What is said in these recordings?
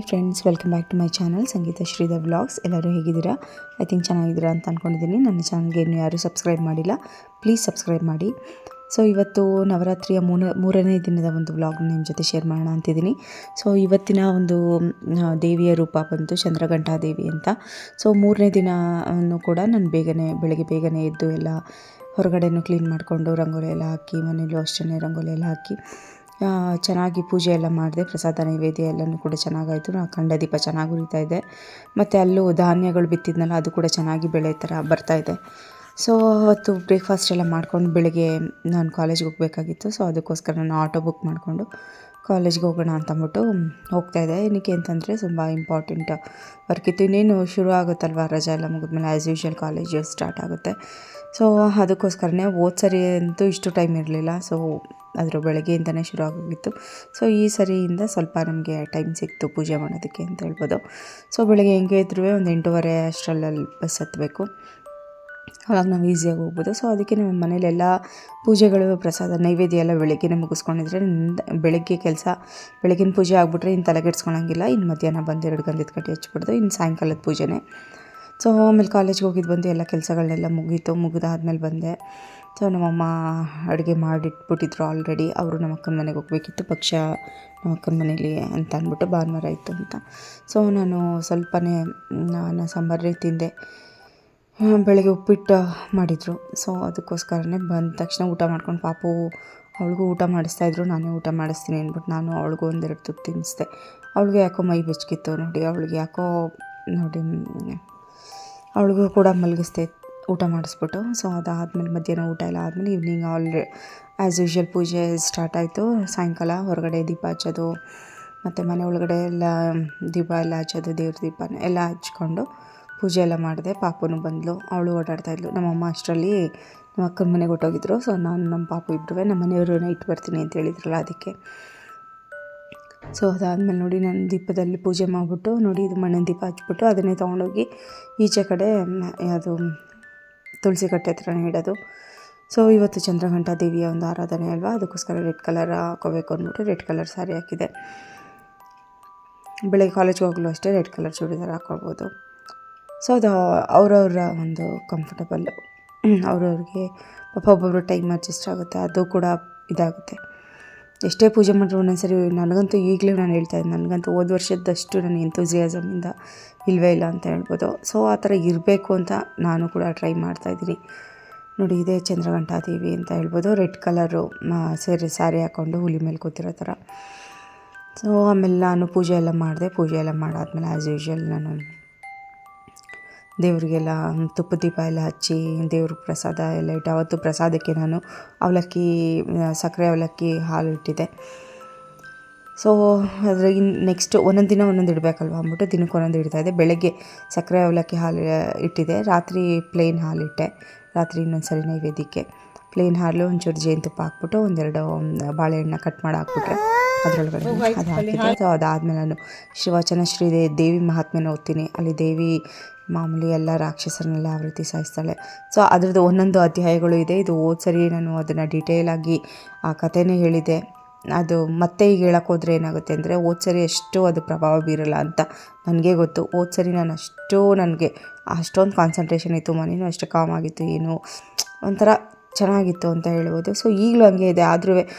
Friends, welcome back to my channel Sangeetha Sridhar vlogs. ಎಲ್ಲರೂ ಹೇಗಿದ್ದೀರಾ? I think ಚೆನ್ನಾಗಿದ್ದೀರಾ ಅಂತ ಅಂದ್ಕೊಂಡಿದ್ದೀನಿ. ನನ್ನ ಚಾನಲ್ಗೆ ಇನ್ನೂ ಯಾರೂ ಸಬ್ಸ್ಕ್ರೈಬ್ ಮಾಡಿಲ್ಲ, ಪ್ಲೀಸ್ ಸಬ್ಸ್ಕ್ರೈಬ್ ಮಾಡಿ. ಸೊ ಇವತ್ತು ನವರಾತ್ರಿಯ ಮೂರನೇ ದಿನದ ಒಂದು ವ್ಲಾಗ್ನ ನಿಮ್ಮ ಜೊತೆ ಶೇರ್ ಮಾಡೋಣ ಅಂತಿದ್ದೀನಿ. ಸೊ ಇವತ್ತಿನ ಒಂದು ದೇವಿಯ ರೂಪ ಬಂತು ಚಂದ್ರಘಂಟಾ ದೇವಿ ಅಂತ. ಸೊ ಮೂರನೇ ದಿನನೂ ಕೂಡ ನಾನು ಬೆಳಗ್ಗೆ ಬೇಗನೆ ಎದ್ದು ಎಲ್ಲ ಹೊರಗಡೆನೂ ಕ್ಲೀನ್ ಮಾಡಿಕೊಂಡು ರಂಗೋಲಿ ಎಲ್ಲ ಹಾಕಿ, ಮನೇಲೂ ಅಷ್ಟೇ ರಂಗೋಲಿ ಎಲ್ಲ ಹಾಕಿ ಚೆನ್ನಾಗಿ ಪೂಜೆ ಎಲ್ಲ ಮಾಡಿದೆ. ಪ್ರಸಾದ ನೈವೇದ್ಯ ಎಲ್ಲನೂ ಕೂಡ ಚೆನ್ನಾಗಾಯಿತು. ಅಖಂಡ ದೀಪ ಚೆನ್ನಾಗಿ ಉರಿತಾ ಇದೆ. ಮತ್ತು ಅಲ್ಲೂ ಧಾನ್ಯಗಳು ಬಿತ್ತಿದ್ನಲ್ಲ, ಅದು ಕೂಡ ಚೆನ್ನಾಗಿ ಬೆಳೆ ಥರ ಬರ್ತಾಯಿದೆ. ಸೊ ಅವತ್ತು ಬ್ರೇಕ್ಫಾಸ್ಟ್ ಎಲ್ಲ ಮಾಡ್ಕೊಂಡು ಬೆಳಗ್ಗೆ ನಾನು ಕಾಲೇಜ್ಗೆ ಹೋಗಬೇಕಾಗಿತ್ತು. ಸೊ ಅದಕ್ಕೋಸ್ಕರ ನಾನು ಆಟೋ ಬುಕ್ ಮಾಡಿಕೊಂಡು ಕಾಲೇಜ್ಗೆ ಹೋಗೋಣ ಅಂತಂದ್ಬಿಟ್ಟು ಹೋಗ್ತಾಯಿದ್ದೆ. ಏನಕ್ಕೆ ಅಂತಂದರೆ ತುಂಬ ಇಂಪಾರ್ಟೆಂಟ್ ವರ್ಕ್ ಇತ್ತು. ಇನ್ನೇನು ಶುರು ಆಗುತ್ತಲ್ವ, ರಜೆ ಎಲ್ಲ ಮುಗಿದ್ಮೇಲೆ ಆ್ಯಸ್ ಯೂಶ್ವಲ್ ಕಾಲೇಜು ಸ್ಟಾರ್ಟ್ ಆಗುತ್ತೆ. ಸೊ ಅದಕ್ಕೋಸ್ಕರನೇ ಸರಿ ಅಂತೂ ಇಷ್ಟು ಟೈಮ್ ಇರಲಿಲ್ಲ. ಸೊ ಅದರ ಬೆಳಗ್ಗೆಯಿಂದನೇ ಶುರು ಆಗೋಗಿತ್ತು. ಸೊ ಈ ಸರಿಯಿಂದ ಸ್ವಲ್ಪ ನಮಗೆ ಟೈಮ್ ಸಿಕ್ತು ಪೂಜೆ ಮಾಡೋದಕ್ಕೆ ಅಂತ ಹೇಳ್ಬೋದು. ಸೊ ಬೆಳಗ್ಗೆ ಹೆಂಗೆ ಇದ್ರೂ ಒಂದು 8:30 ಅಷ್ಟರಲ್ಲಿ ಬಸ್ ಹತ್ತಬೇಕು. ಅವಾಗ ನಾವು ಈಸಿಯಾಗಿ ಹೋಗ್ಬೋದು. ಸೊ ಅದಕ್ಕೆ ನಮ್ಮ ಮನೇಲೆಲ್ಲ ಪೂಜೆಗಳು, ಪ್ರಸಾದ ನೈವೇದ್ಯ ಎಲ್ಲ ಬೆಳಗ್ಗೆನೇ ಮುಗಿಸ್ಕೊಂಡಿದ್ರೆ ಬೆಳಗಿನ ಪೂಜೆ ಆಗಿಬಿಟ್ರೆ ಇನ್ನು ತಲೆಗೆಡ್ಸ್ಕೊಳಂಗಿಲ್ಲ. ಇನ್ನು ಮಧ್ಯಾಹ್ನ ಬಂದು 2 ಗಂಧದ ಕಡ್ಡಿ ಹಚ್ಬಿಡ್ದು ಇನ್ನು ಸಾಯಂಕಾಲದ ಪೂಜೆನೇ. ಸೊ ಆಮೇಲೆ ಕಾಲೇಜ್ಗೆ ಹೋಗಿದ್ದು ಬಂದು ಎಲ್ಲ ಕೆಲಸಗಳನ್ನೆಲ್ಲ ಮುಗಿದಾದ್ಮೇಲೆ ಬಂದೆ. ಸೊ ನಮ್ಮಮ್ಮ ಅಡುಗೆ ಮಾಡಿಟ್ಬಿಟ್ಟಿದ್ರು ಆಲ್ರೆಡಿ. ಅವರು ನಮ್ಮ ಅಕ್ಕನ ಮನೆಗೆ ಹೋಗಬೇಕಿತ್ತು, ಪಕ್ಷ ನಮ್ಮ ಅಕ್ಕನ ಮನೇಲಿ ಅಂತ ಅಂದ್ಬಿಟ್ಟು ಭಾನುವಾರ ಇತ್ತು ಅಂತ. ಸೊ ನಾನು ಸ್ವಲ್ಪನೇ ಸಾಂಬಾರೇ ತಿಂದೆ. ಬೆಳಗ್ಗೆ ಉಪ್ಪಿಟ್ಟು ಮಾಡಿದರು. ಸೊ ಅದಕ್ಕೋಸ್ಕರನೇ ಬಂದ ತಕ್ಷಣ ಊಟ ಮಾಡ್ಕೊಂಡು ಅವಳಿಗೂ ಊಟ ಮಾಡಿಸ್ತಾಯಿದ್ರು. ನಾನೇ ಊಟ ಮಾಡಿಸ್ತೀನಿ ಅಂದ್ಬಿಟ್ಟು ನಾನು ಅವಳಿಗೂ 2 ತುತ್ತು ತಿನ್ನಿಸ್ದೆ. ಅವಳಿಗೆ ಯಾಕೋ ಮೈ ಬೆಚ್ಚಗಿತ್ತು ನೋಡಿ. ಅವಳಿಗೂ ಕೂಡ ಮಲಗಿಸ್ದೆ ಊಟ ಮಾಡಿಸ್ಬಿಟ್ಟು. ಸೊ ಅದಾದಮೇಲೆ ಮಧ್ಯಾಹ್ನ ಊಟ ಎಲ್ಲ ಆದಮೇಲೆ ಈವ್ನಿಂಗ್ ಆ್ಯಸ್ ಯೂಶ್ವಲ್ ಪೂಜೆ ಸ್ಟಾರ್ಟ್ ಆಯಿತು. ಸಾಯಂಕಾಲ ಹೊರಗಡೆ ದೀಪ ಹಚ್ಚೋದು, ಮತ್ತು ಮನೆ ಒಳಗಡೆ ಎಲ್ಲ ದೀಪ ಎಲ್ಲ ಹಚ್ಚೋದು, ದೇವ್ರ ದೀಪನ ಎಲ್ಲ ಹಚ್ಕೊಂಡು ಪೂಜೆ ಎಲ್ಲ ಮಾಡಿದೆ. ಪಾಪುನು ಬಂದಳು, ಅವಳು ಓಡಾಡ್ತಾಯಿದ್ಲು. ನಮ್ಮಮ್ಮ ಅಷ್ಟರಲ್ಲಿ ನಮ್ಮ ಅಕ್ಕನ ಮನೆಗೆ ಹೊಟ್ಟೋಗಿದ್ರು. ಸೊ ನಾನು ನಮ್ಮ ಪಾಪು ಇಬ್ಬರೂ ನಮ್ಮ ಮನೆಯವರು ನೈಟ್ ಬರ್ತೀನಿ ಅಂತ ಹೇಳಿದ್ರಲ್ಲ, ಅದಕ್ಕೆ. ಸೊ ಅದಾದಮೇಲೆ ನೋಡಿ ನಾನು ದೀಪದಲ್ಲಿ ಪೂಜೆ ಮಾಡಿಬಿಟ್ಟು ನೋಡಿ, ಇದು ಮಣ್ಣಿನ ದೀಪ ಹಚ್ಬಿಟ್ಟು ಅದನ್ನೇ ತೊಗೊಂಡೋಗಿ ಈಚೆ ಕಡೆ ಅದು ತುಳಸಿ ಕಟ್ಟೆ ಹತ್ರನೇ ಇಡೋದು. ಸೊ ಇವತ್ತು ಚಂದ್ರಘಂಟಾ ದೇವಿಯ ಒಂದು ಆರಾಧನೆ ಅಲ್ವಾ, ಅದಕ್ಕೋಸ್ಕರ ರೆಡ್ ಕಲರ್ ಹಾಕೋಬೇಕು ಅಂದ್ಬಿಟ್ಟು ರೆಡ್ ಕಲರ್ ಸ್ಯಾರಿ ಹಾಕಿದೆ. ಬೆಳಗ್ಗೆ ಕಾಲೇಜ್ಗೆ ಹೋಗಲು ಅಷ್ಟೇ ರೆಡ್ ಕಲರ್ ಚೂಡಿದಾರ ಹಾಕ್ಕೊಳ್ಬೋದು. ಸೊ ಅದು ಅವರವರ ಒಂದು ಕಂಫರ್ಟಬಲ್ಲು, ಅವ್ರವ್ರಿಗೆ ಪಾಪ ಒಬ್ಬೊಬ್ಬರು ಟೈಮ್ ಅಡ್ಜಸ್ಟ್ ಆಗುತ್ತೆ, ಅದು ಕೂಡ ಇದಾಗುತ್ತೆ. ಎಷ್ಟೇ ಪೂಜೆ ಮಾಡಿದ್ರು ಒಂದೊಂದ್ಸರಿ ನನಗಂತೂ ಈಗಲೂ ನಾನು ಹೇಳ್ತಾಯಿದ್ದೆ, ನನಗಂತೂ ಹೋದ ವರ್ಷದಷ್ಟು ನನ್ನ ಎಂಥೂಸಿಯಾಸಮಿಂದ ಇಲ್ಲವೇ ಇಲ್ಲ ಅಂತ ಹೇಳ್ಬೋದು. ಸೊ ಆ ಥರ ಇರಬೇಕು ಅಂತ ನಾನು ಕೂಡ ಟ್ರೈ ಮಾಡ್ತಾಯಿದ್ದೀನಿ ನೋಡಿ. ಇದೇ ಚಂದ್ರಘಂಟಾ ದೇವಿ ಅಂತ ಹೇಳ್ಬೋದು. ರೆಡ್ ಕಲರು ಸ್ಯಾರಿ ಹಾಕ್ಕೊಂಡು ಹುಲಿ ಮೇಲೆ ಕೂತಿರೋ ಥರ. ಸೊ ಆಮೇಲೆ ನಾನು ಪೂಜೆ ಎಲ್ಲ ಮಾಡಿದೆ. ಪೂಜೆ ಎಲ್ಲ ಮಾಡಾದ್ಮೇಲೆ ಆ್ಯಸ್ ಯೂಶ್ವಲ್ ನಾನು ದೇವರಿಗೆಲ್ಲ ತುಪ್ಪದ ದೀಪ ಎಲ್ಲ ಹಚ್ಚಿ ದೇವ್ರ ಪ್ರಸಾದ ಎಲ್ಲ ಇಟ್ಟು, ಅವತ್ತು ಪ್ರಸಾದಕ್ಕೆ ನಾನು ಸಕ್ಕರೆ ಅವಲಕ್ಕಿ ಹಾಲು ಇಟ್ಟಿದ್ದೆ. ಸೊ ಅದ್ರಾಗ ನೆಕ್ಸ್ಟ್ ಒಂದೊಂದು ದಿನ ಒಂದೊಂದು ಇಡಬೇಕಲ್ವ ಅಂದ್ಬಿಟ್ಟು ದಿನಕ್ಕೆ ಒಂದೊಂದು ಇಡ್ತಾಯಿದ್ದೆ. ಬೆಳಗ್ಗೆ ಸಕ್ಕರೆ ಅವಲಕ್ಕಿ ಹಾಲು ಇಟ್ಟಿದ್ದೆ, ರಾತ್ರಿ ಪ್ಲೇನ್ ಹಾಲು ಇಟ್ಟೆ. ರಾತ್ರಿ ಇನ್ನೊಂದ್ಸರಿ ನೈವೇದ್ಯಕ್ಕೆ ಪ್ಲೇನ್ ಹಾಲು ಒಂಚೂರು ಜೇನುತುಪ್ಪ ಹಾಕ್ಬಿಟ್ಟು 2 ಬಾಳೆಹಣ್ಣ ಕಟ್ ಮಾಡಿ ಹಾಕ್ಬಿಟ್ರೆ ಅದರೊಳಗಡೆ ಅದು ಹಾಕಿದ್ದೆ. ಸೊ ಅದಾದಮೇಲೆ ನಾನು ಶಿವಚನ ದೇವಿ ಮಹಾತ್ಮೆನ ಓದ್ತೀನಿ. ಅಲ್ಲಿ ದೇವಿ ಮಾಮೂಲಿ ಎಲ್ಲ ರಾಕ್ಷಸರನ್ನೆಲ್ಲ ಯಾವ ರೀತಿ ಸಾಯಿಸ್ತಾಳೆ. ಸೊ ಅದರದ್ದು ಒಂದೊಂದು ಅಧ್ಯಾಯಗಳು ಇದೆ. ಇದು ಸರಿ ನಾನು ಅದನ್ನು ಡೀಟೇಲಾಗಿ ಆ ಕಥೆನೇ ಹೇಳಿದೆ. ಅದು ಮತ್ತೆ ಈಗ ಹೇಳೋಕ್ಕೋದ್ರೆ ಏನಾಗುತ್ತೆ ಅಂದರೆ, ಸರಿ ಅಷ್ಟು ಅದು ಪ್ರಭಾವ ಬೀರಲ್ಲ ಅಂತ ನನಗೆ ಗೊತ್ತು. ಸರಿ ನನಗೆ ಅಷ್ಟೊಂದು ಕಾನ್ಸಂಟ್ರೇಷನ್ ಇತ್ತು, ಮನೇನೂ ಅಷ್ಟು ಕಾಮ್ ಆಗಿತ್ತು, ಏನು ಒಂಥರ ಚೆನ್ನಾಗಿತ್ತು ಅಂತ ಹೇಳ್ಬೋದು. ಸೊ ಈಗಲೂ ಹಂಗೆ ಇದೆ. ಆದರೂ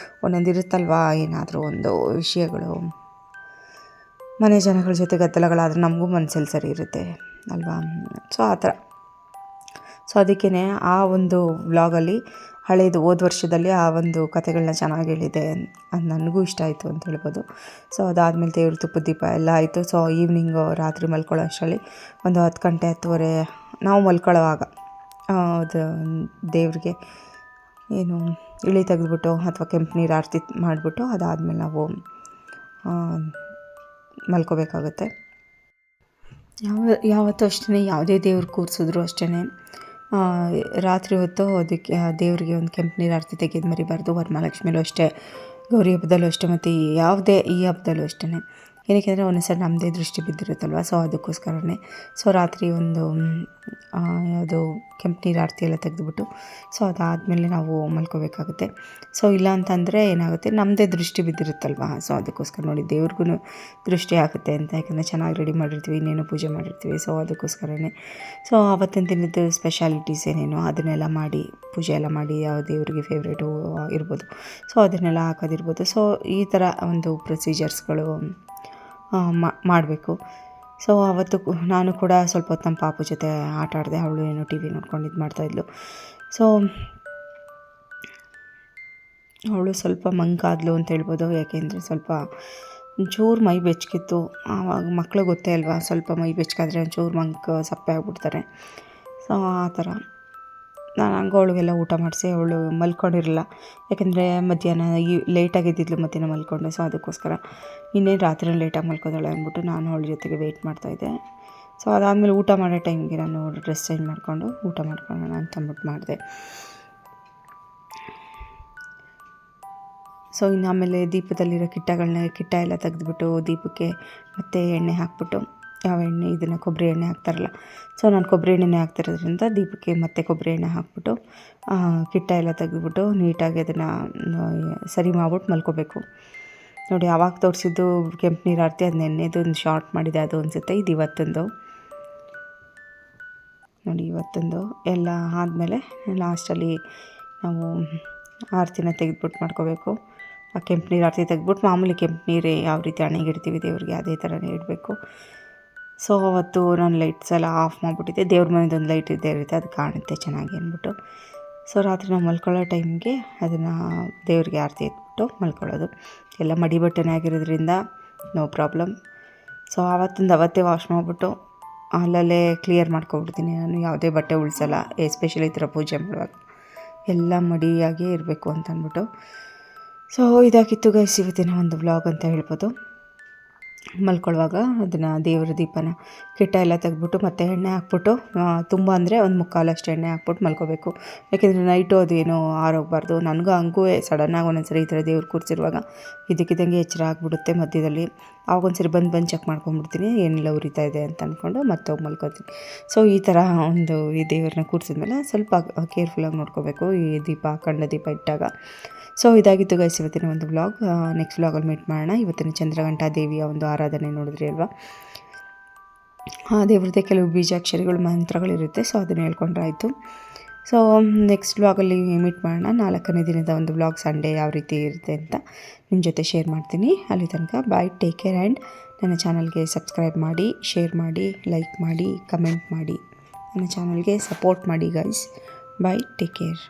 ಒಂದೊಂದು ಇರುತ್ತಲ್ವ, ಏನಾದರೂ ಒಂದು ವಿಷಯಗಳು ಮನೆ ಜನಗಳ ಜೊತೆ ಗದ್ದಲಗಳಾದರೆ ನಮಗೂ ಮನಸ್ಸಲ್ಲಿ ಸರಿ ಇರುತ್ತೆ ಅಲ್ವಾ. ಸೊ ಆ ಥರ. ಸೊ ಅದಕ್ಕೇ ಆ ಒಂದು ವ್ಲಾಗಲ್ಲಿ ಹಳೇದು ಹೋದ ವರ್ಷದಲ್ಲಿ ಆ ಒಂದು ಕಥೆಗಳನ್ನ ಚೆನ್ನಾಗಿ ಹೇಳಿದೆ. ಅದು ನನಗೂ ಇಷ್ಟ ಆಯಿತು ಅಂತ ಹೇಳ್ಬೋದು. ಸೊ ಅದಾದಮೇಲೆ ದೇವ್ರ ತುಪ್ಪದ ದೀಪ ಎಲ್ಲ ಆಯಿತು. ಸೊ ಈವ್ನಿಂಗು ರಾತ್ರಿ ಮಲ್ಕೊಳ್ಳೋ ಅಷ್ಟರಲ್ಲಿ ಒಂದು 10 ಗಂಟೆ 10:30 ನಾವು ಮಲ್ಕೊಳ್ಳೋವಾಗ ಅದು ದೇವ್ರಿಗೆ ಏನು ಇಳಿ ತೆಗೆದ್ಬಿಟ್ಟು ಅಥವಾ ಕೆಂಪು ನೀರು ಆರತಿ ಮಾಡಿಬಿಟ್ಟು ಅದಾದಮೇಲೆ ನಾವು ಮಲ್ಕೋಬೇಕಾಗುತ್ತೆ. ಯಾವತ್ತೂ ಅಷ್ಟೇ, ಯಾವುದೇ ದೇವ್ರು ಕೂರಿಸಿದ್ರು ಅಷ್ಟೇ ರಾತ್ರಿ ಹೊತ್ತು ಅದಕ್ಕೆ ದೇವರಿಗೆ ಒಂದು ಕೆಂಪು ನೀರು ಆರತಿ ತೆಗೆದು ಮರಿಬಾರ್ದು. ವರಮಹಾಲಕ್ಷ್ಮಿಲೂ ಅಷ್ಟೇ, ಗೌರಿ ಹಬ್ಬದಲ್ಲೂ ಅಷ್ಟೇ, ಮತ್ತು ಈ ಹಬ್ಬದಲ್ಲೂ ಅಷ್ಟೇ ಏನಕ್ಕೆಂದರೆ ಒಂದೊಂದ್ಸರಿ ನಮ್ಮದೇ ದೃಷ್ಟಿ ಬಿದ್ದಿರುತ್ತಲ್ವ, ಸೊ ಅದಕ್ಕೋಸ್ಕರನೇ. ಸೊ ರಾತ್ರಿ ಒಂದು ಯಾವುದು ಕೆಂಪು ನೀರು ಆರತಿ ಎಲ್ಲ ತೆಗೆದುಬಿಟ್ಟು ಸೊ ಅದಾದಮೇಲೆ ನಾವು ಮಲ್ಕೋಬೇಕಾಗುತ್ತೆ. ಸೊ ಇಲ್ಲ ಅಂತಂದರೆ ಏನಾಗುತ್ತೆ, ನಮ್ಮದೇ ದೃಷ್ಟಿ ಬಿದ್ದಿರುತ್ತಲ್ವ, ಸೊ ಅದಕ್ಕೋಸ್ಕರ ನೋಡಿ ದೇವ್ರಿಗೂ ದೃಷ್ಟಿ ಆಗುತ್ತೆ ಅಂತ. ಯಾಕಂದರೆ ಚೆನ್ನಾಗಿ ರೆಡಿ ಮಾಡಿರ್ತೀವಿ, ಇನ್ನೇನು ಪೂಜೆ ಮಾಡಿರ್ತೀವಿ, ಸೊ ಅದಕ್ಕೋಸ್ಕರನೇ. ಸೊ ಆವತ್ತಿನ ದಿನದ ಸ್ಪೆಷಾಲಿಟೀಸ್ ಏನೇನೋ ಅದನ್ನೆಲ್ಲ ಮಾಡಿ, ಪೂಜೆ ಎಲ್ಲ ಮಾಡಿ, ಯಾವ ದೇವರಿಗೆ ಫೇವ್ರೇಟು ಇರ್ಬೋದು, ಸೊ ಅದನ್ನೆಲ್ಲ ಹಾಕೋದಿರ್ಬೋದು. ಸೊ ಈ ಥರ ಒಂದು ಪ್ರೊಸೀಜರ್ಸ್ಗಳು ಮಾಡಬೇಕು. ಸೊ ಆವತ್ತು ನಾನು ಕೂಡ ಸ್ವಲ್ಪ ಹೊತ್ತು ನಮ್ಮ ಪಾಪು ಜೊತೆ ಆಟ ಆಡಿದೆ. ಅವಳು ಏನೋ ಟಿ ವಿ ನೋಡ್ಕೊಂಡು ಇದು ಮಾಡ್ತಾಯಿದ್ಲು. ಸೊ ಅವಳು ಸ್ವಲ್ಪ ಮಂಕಾದ್ಲು ಅಂತ ಹೇಳ್ಬೋದು. ಯಾಕೆಂದರೆ ಸ್ವಲ್ಪ ಒಂಚೂರು ಮೈ ಬೆಚ್ಚಗಿತ್ತು. ಆವಾಗ ಮಕ್ಕಳು ಗೊತ್ತೇ ಅಲ್ವಾ, ಸ್ವಲ್ಪ ಮೈ ಬೆಚ್ಚಗಾದ್ರೆ ಒಂಚೂರು ಸಪ್ಪೆ ಆಗಿಬಿಡ್ತಾರೆ. ಸೊ ಆ ಥರ ನಾನು ಹಂಗೆ ಅವಳಿಗೆಲ್ಲ ಊಟ ಮಾಡಿಸಿ ಅವಳು ಮಲ್ಕೊಂಡಿರಲಿಲ್ಲ. ಯಾಕೆಂದರೆ ಮಧ್ಯಾಹ್ನ ಲೇಟಾಗಿ ಎದ್ದಿದ್ಲು, ಮಧ್ಯಾಹ್ನ ಮಲ್ಕೊಂಡೆ. ಸೊ ಅದಕ್ಕೋಸ್ಕರ ಇನ್ನೇನು ರಾತ್ರಿ ಲೇಟಾಗಿ ಮಲ್ಕೋತಾಳೆ ಅಂದ್ಬಿಟ್ಟು ನಾನು ಅವಳ ಜೊತೆಗೆ ವೆಯ್ಟ್ ಮಾಡ್ತಾಯಿದ್ದೆ. ಸೊ ಅದಾದಮೇಲೆ ಊಟ ಮಾಡೋ ಟೈಮ್ಗೆ ನಾನು ಡ್ರೆಸ್ ಚೇಂಜ್ ಮಾಡಿಕೊಂಡು ಊಟ ಮಾಡ್ಕೊಳ್ಳೋಣ ಅಂತಂದ್ಬಿಟ್ಟು ಮಾಡಿದೆ. ಸೊ ಇನ್ನು ಆಮೇಲೆ ದೀಪದಲ್ಲಿರೋ ಕಿಟ್ಟ ಎಲ್ಲ ತೆಗೆದುಬಿಟ್ಟು ದೀಪಕ್ಕೆ ಮತ್ತೆ ಎಣ್ಣೆ ಹಾಕ್ಬಿಟ್ಟು, ಯಾವ ಎಣ್ಣೆ, ಇದನ್ನು ಕೊಬ್ಬರಿ ಎಣ್ಣೆ ಹಾಕ್ತಾರಲ್ಲ, ಸೊ ನಾನು ಕೊಬ್ಬರಿ ಎಣ್ಣೆನೇ ಹಾಕ್ತಿರೋದ್ರಿಂದ ದೀಪಕ್ಕೆ ಮತ್ತೆ ಕೊಬ್ಬರಿ ಎಣ್ಣೆ ಹಾಕ್ಬಿಟ್ಟು ಕಿಟ್ಟ ಎಲ್ಲ ತೆಗೆದುಬಿಟ್ಟು ನೀಟಾಗಿ ಅದನ್ನು ಸರಿ ಮಾಡ್ಬಿಟ್ಟು ಮಲ್ಕೋಬೇಕು. ನೋಡಿ ಆವಾಗ ತೋರಿಸಿದ್ದು ಕೆಂಪು ನೀರು ಆರತಿ, ಅದು ನೆನ್ನೆದು ಒಂದು ಶಾರ್ಟ್ ಮಾಡಿದೆ, ಅದು ಅನಿಸುತ್ತೆ. ಇದು ಇವತ್ತೊಂದು ನೋಡಿ, ಇವತ್ತೊಂದು ಎಲ್ಲ ಆದಮೇಲೆ ಲಾಸ್ಟಲ್ಲಿ ನಾವು ಆರತಿನ ತೆಗೆದ್ಬಿಟ್ಟು ಮಾಡ್ಕೋಬೇಕು. ಆ ಕೆಂಪು ನೀರು ಆರತಿ ತೆಗೆದ್ಬಿಟ್ಟು ಮಾಮೂಲಿ ಕೆಂಪು ನೀರು ಯಾವ ರೀತಿ ಹಣೆಗಿಡ್ತೀವಿ ದೇವ್ರಿಗೆ ಅದೇ ಥರನೇ ಇಡಬೇಕು. ಸೊ ಅವತ್ತು ನಾನು ಲೈಟ್ಸ್ ಎಲ್ಲ ಆಫ್ ಮಾಡಿಬಿಟ್ಟಿದ್ದೆ. ದೇವ್ರ ಮನೆದೊಂದು ಲೈಟ್ ಇದ್ದೇ ಇರುತ್ತೆ, ಅದು ಕಾಣುತ್ತೆ ಚೆನ್ನಾಗಿ ಅಂದ್ಬಿಟ್ಟು. ಸೊ ರಾತ್ರಿ ನಾವು ಮಲ್ಕೊಳ್ಳೋ ಟೈಮ್ಗೆ ಅದನ್ನು ದೇವ್ರಿಗೆ ಆರತಿ ಎತ್ಬಿಟ್ಟು ಮಲ್ಕೊಳ್ಳೋದು. ಎಲ್ಲ ಮಡಿ ಬಟ್ಟೆನೇ ಆಗಿರೋದ್ರಿಂದ ನೋ ಪ್ರಾಬ್ಲಮ್. ಸೊ ಅವತ್ತೇ ವಾಶ್ ಮಾಡಿಬಿಟ್ಟು ಅಲ್ಲಲ್ಲೇ ಕ್ಲಿಯರ್ ಮಾಡ್ಕೊಬಿಡ್ತೀನಿ. ನಾನು ಯಾವುದೇ ಬಟ್ಟೆ ಉಳಿಸಲ್ಲ, ಎಸ್ಪೆಷಲಿ ಈ ಥರ ಪೂಜೆ ಮಾಡುವಾಗ ಎಲ್ಲ ಮಡಿಯಾಗೇ ಇರಬೇಕು ಅಂತ ಅಂದ್ಬಿಟ್ಟು. ಸೊ ಇದಾಗಿತ್ತು ಗೈಸ್ ಇವತ್ತಿನ ಒಂದು ವ್ಲಾಗ್ ಅಂತ ಹೇಳ್ಬೋದು. ಮಲ್ಕೊಳ್ಳುವಾಗ ಅದನ್ನು ದೇವರ ದೀಪನ ಕಿಟ್ಟ ಎಲ್ಲ ತೆಗೆದ್ಬಿಟ್ಟು ಮತ್ತೆ ಎಣ್ಣೆ ಹಾಕ್ಬಿಟ್ಟು, ತುಂಬ ಅಂದರೆ ಒಂದು ಮುಕ್ಕಾಲಷ್ಟು ಎಣ್ಣೆ ಹಾಕ್ಬಿಟ್ಟು ಮಲ್ಕೋಬೇಕು. ಯಾಕೆಂದರೆ ನೈಟು ಅದೇನೋ ಆರೋಗಬಾರ್ದು. ನನಗೂ ಹಂಗೂ ಸಡನ್ನಾಗಿ ಒಂದೊಂದ್ಸರಿ ಈ ಥರ ದೇವ್ರು ಕೂರಿಸಿರುವಾಗ ಇದಕ್ಕಿದ್ದಂಗೆ ಎಚ್ಚರ ಆಗಿಬಿಡುತ್ತೆ ಮಧ್ಯದಲ್ಲಿ. ಆವಾಗೊಂದ್ಸರಿ ಬಂದು ಚೆಕ್ ಮಾಡ್ಕೊಂಡ್ಬಿಡ್ತೀನಿ, ಏನೆಲ್ಲ ಉರಿತಾ ಇದೆ ಅಂತ ಅಂದ್ಕೊಂಡು ಮತ್ತೆ ಹೋಗಿ ಮಲ್ಕೋತೀನಿ. ಸೊ ಈ ಥರ ಒಂದು ಈ ದೇವ್ರನ್ನ ಕೂರಿಸಿದ್ಮೇಲೆ ಸ್ವಲ್ಪ ಕೇರ್ಫುಲ್ಲಾಗಿ ನೋಡ್ಕೋಬೇಕು ಈ ದೀಪ, ಅಖಂಡ ದೀಪ ಇಟ್ಟಾಗ. ಸೊ ಇದಾಗಿತ್ತು ಗೈಸ್ ಇವತ್ತಿನ ಒಂದು ವ್ಲಾಗ್. ನೆಕ್ಸ್ಟ್ ವ್ಲಾಗಲ್ಲಿ ಮೀಟ್ ಮಾಡೋಣ. ಇವತ್ತಿನ ಚಂದ್ರಘಂಟಾ ದೇವಿಯ ಒಂದು ಆರಾಧನೆ ನೋಡಿದ್ರಿ ಅಲ್ವಾ, ಆ ದೇವ್ರದ್ದೇ ಕೆಲವು ಬೀಜಾಕ್ಷರಿಗಳು, ಮಂತ್ರಗಳಿರುತ್ತೆ. ಸೊ ಅದನ್ನು ಹೇಳ್ಕೊಂಡ್ರಾಯಿತು. ಸೊ ನೆಕ್ಸ್ಟ್ ವ್ಲಾಗಲ್ಲಿ ಮೀಟ್ ಮಾಡೋಣ. 4ನೇ ದಿನದ ಒಂದು ವ್ಲಾಗ್ ಸಂಡೇ ಯಾವ ರೀತಿ ಇರುತ್ತೆ ಅಂತ ನಿಮ್ಮ ಜೊತೆ ಶೇರ್ ಮಾಡ್ತೀನಿ. ಅಲ್ಲಿ ತನಕ ಬಾಯ್, ಟೇಕ್ ಕೇರ್ ಆ್ಯಂಡ್ ನನ್ನ ಚಾನಲ್ಗೆ ಸಬ್ಸ್ಕ್ರೈಬ್ ಮಾಡಿ, ಶೇರ್ ಮಾಡಿ, ಲೈಕ್ ಮಾಡಿ, ಕಮೆಂಟ್ ಮಾಡಿ, ನನ್ನ ಚಾನಲ್ಗೆ ಸಪೋರ್ಟ್ ಮಾಡಿ ಗೈಸ್. ಬಾಯ್, ಟೇಕ್ ಕೇರ್.